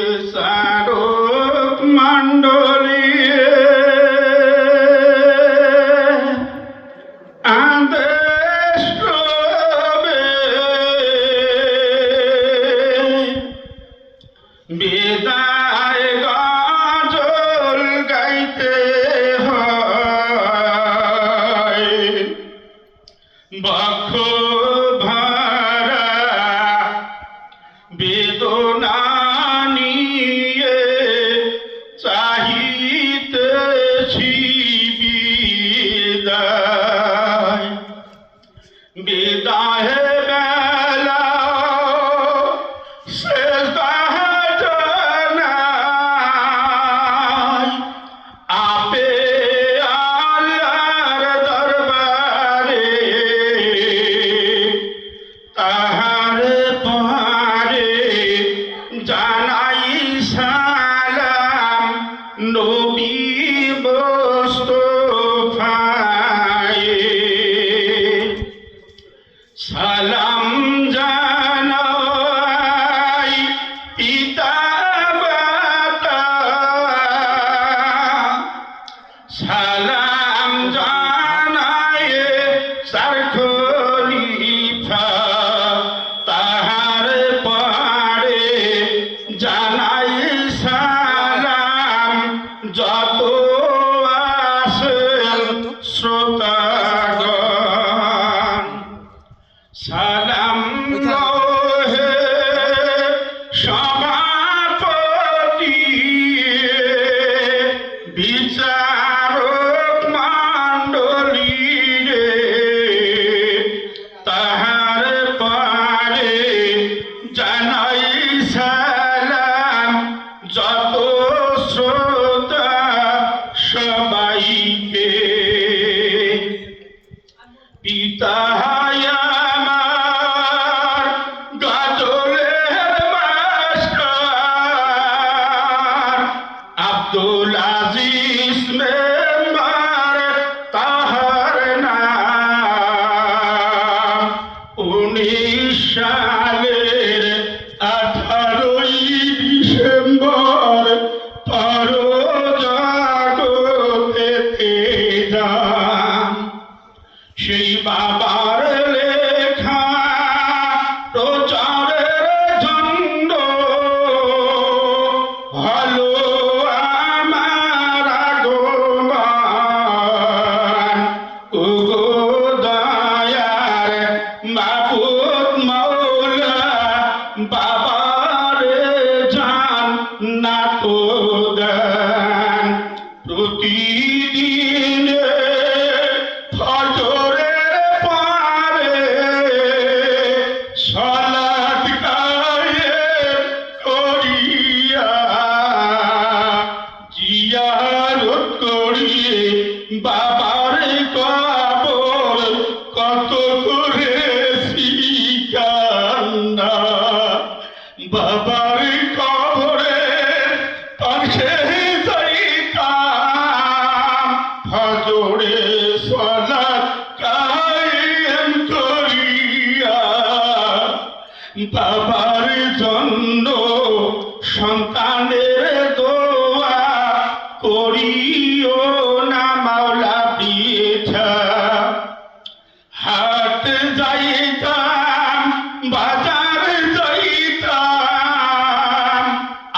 বিচারক মণ্ডলী আদেশ করবে বিদায় গজল গাইতে হয় বক্ষ ভরা বেদনা নিয়ে চাহিতেছি বিদায় বিদায় বেলা আপে আল্লাহর দরবারে তাহার পারে জানাই সালাম নবী মুস্তাফায়ে সালাম জানাই পিতা মাতা সালাম জানাই সার খলিফা তাহার পারে জানাই সালাম যত আছেন শ্রোতাগণ সালাম লোহে সভাপতি বিচারক মণ্ডলী রে তাহার পারে জানাই সালাম যত শ্রোতা সবাইকে পিতা আমার গজলের মাস্টার আব্দুল আজিজ মেম্বার তাহার নাম 19 সালের 18ই ডিসেম্বর পরজগতেতে যান সেই বাবার লেখা প্রচারের জন্য হলো আমার আগমন ওগো দয়ার মাবুদ মাওলা বাবারে জান্নাত দান প্রতিদিন ফজরের পরে সালাত কায়েম করিয়া জিয়ারত করিয়ে বাবার কবর কত করেছি কান্না বাবার কবরে পাশে যাইতাম ফজরে সালাত কায়েম করিয়া বাবার জন্য সন্তানের দোয়া করিও না মাওলা বিছা হাট যাইতাম বাজার যাইতাম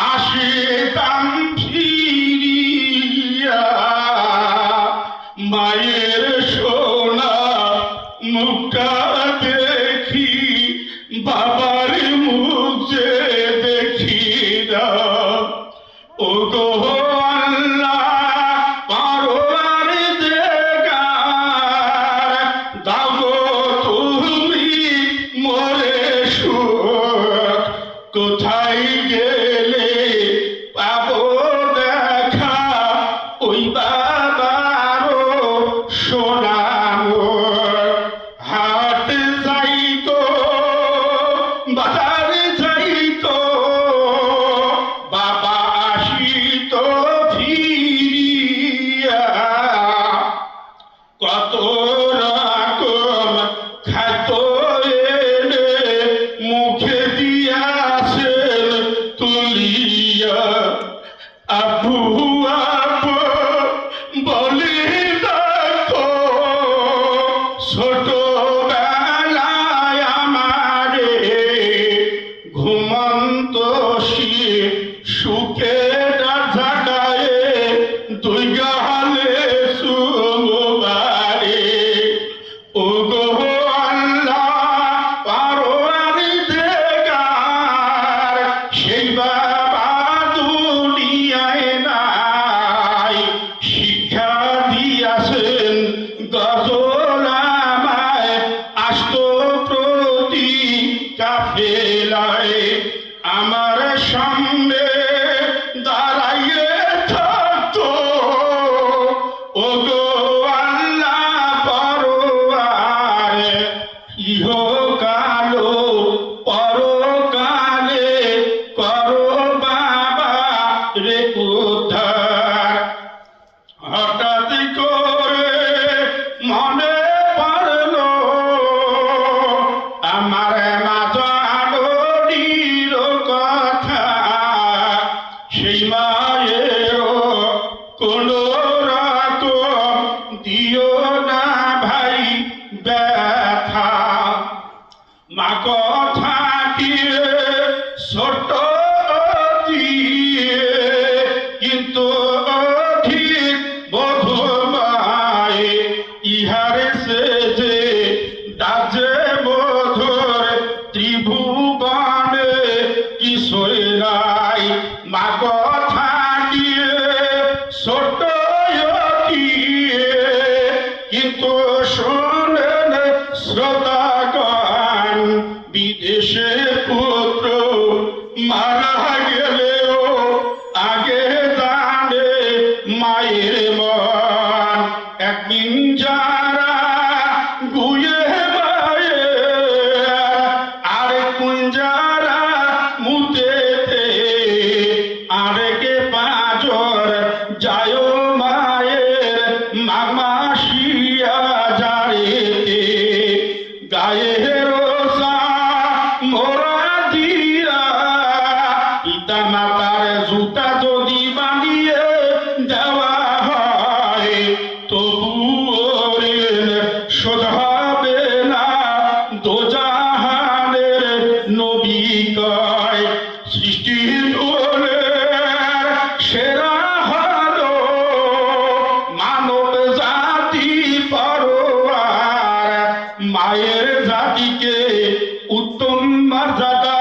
আসিতাম ফিরিয়া মায়ের সোনা মুখটা দেখি বাবার মুখ যে দেখি না ও গো আল্লাহ পরওয়ারদিগার দাও গো তুমি মোরে সুখ কোথায় গেলে পাবো দেখা ওই বাবারও সোনাম হাট যাইতো বাজার যাইতো বাবা আসিতো ফিরিয়া কত রকম খাদ্য এনে মুখে দিয়াছেন ঘুমন্ত সুখে ঝাঁকায় দুই গালে সুবারে ও গো আল্লাহ পারোয়ারি দেগার সেই বাবা দুনিয়ায় নাই শিক্ষা দিয়াছেন গজল আমায় আসত প্রতি কাফেলায় আমার সামনে দাঁড়াইয়ে থাকতো ও গো আল্লাহ পরোয়ার ইহকালো পরকালে করো বাবা রে উদ্ধার হঠাৎ করে মনে পড়লো আমার মাতানোর কথা সেই মায়েরও কোনো রকম দিও না ভাই ব্যথা মা কথা দিয়ে ছোট দিয়ে কিন্তু অধিক বোধমায় ইহারে সে যে দাজে মধুর ত্রিভুবনে কিশোর নাই মা কথা দিয়ে ছোট দিয়ে কিন্তু শোনেন শ্রোতাগণ বিদেশে পুত্র মারা গেলেও আগে জানে মায়ের মন একদিন যারা গুয়ে মায়ে আরেক যারা মুতেতে আরেকে পাঁচর যায় মায়ের মাঘমাসিয়া যারেতে গায়ের মোরা দিয়া পিতা মাতার জুতা যদি বানিয়ে দেওয়া হয় তবুও শোধাবে না দোজাহানের নবী কয় সৃষ্টি সেরা হলো মানব জাতি পরোয়ার মায়ের জাতিকে উত্তম মর্যাদা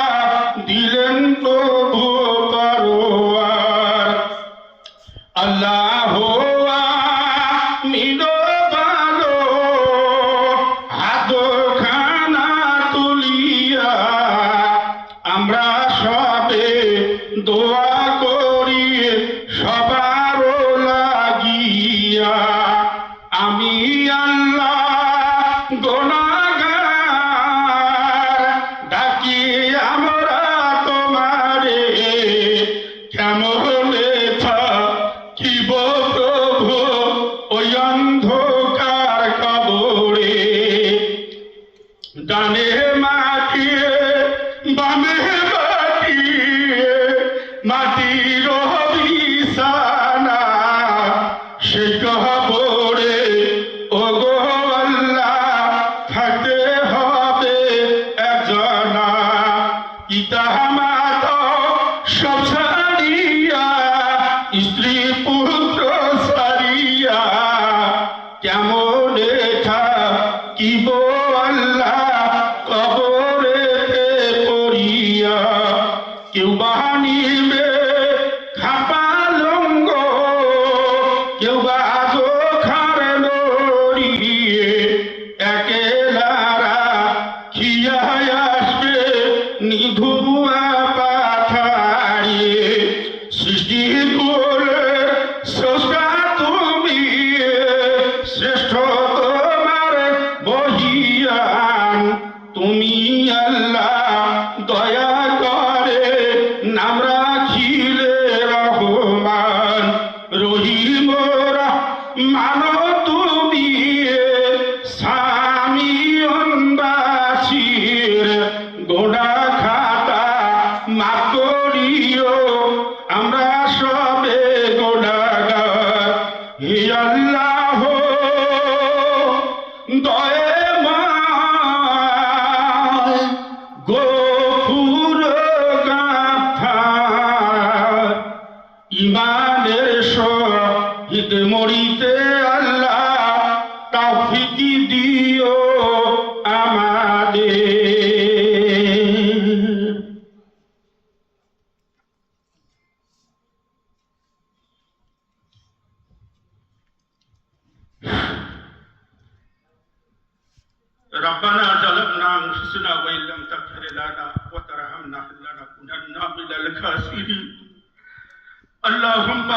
দিলেন প্রভু পরোয়ার আল্লাহ মিনো বালো হাত খানা তুলিয়া আমরা সবে দোয়া করি সবার লাগিয়া আমি আল্লাহ গুনাহগার ডাকি আমরা তোমারে কেমনে থাকিব প্রভু ওই অন্ধকার কবরে ডানে মাটিয়ে বামে মাটিয়ে মাটির বিছানা সে কবরে ও গো আল্লাহ থাকতে হবে একজনা পিতা মাতা সব ছাড়িয়া স্ত্রী পুত্র ছাড়িয়া কেমনে থাকিব আল্লাহ কবরেতে পড়িয়া কেউ বানিবে খাপালঙ্গ কেউ বা চোখার নড়িয়ে একেলারা খিয়ায় আসবে নিধুয়া পাথারিয়ে সৃষ্টি করে স্রষ্টা তুমি শ্রেষ্ঠ তোমার বহিয়ান তুমি আল্লাহ দয়া করে নাম রাখিলে রহমান রহিম মানো তুমি স্বামীবাসীর গোড়া খাতা মাফ করিও আমরা সবে গোড়াগার হে আল্লাহ দয়ে গফুর প্রিয় আমাদের। ربنا ظلمنا أنفسنا وإن لم تغفر لنا وترحمنا لنكونن من الخاسرين اللهم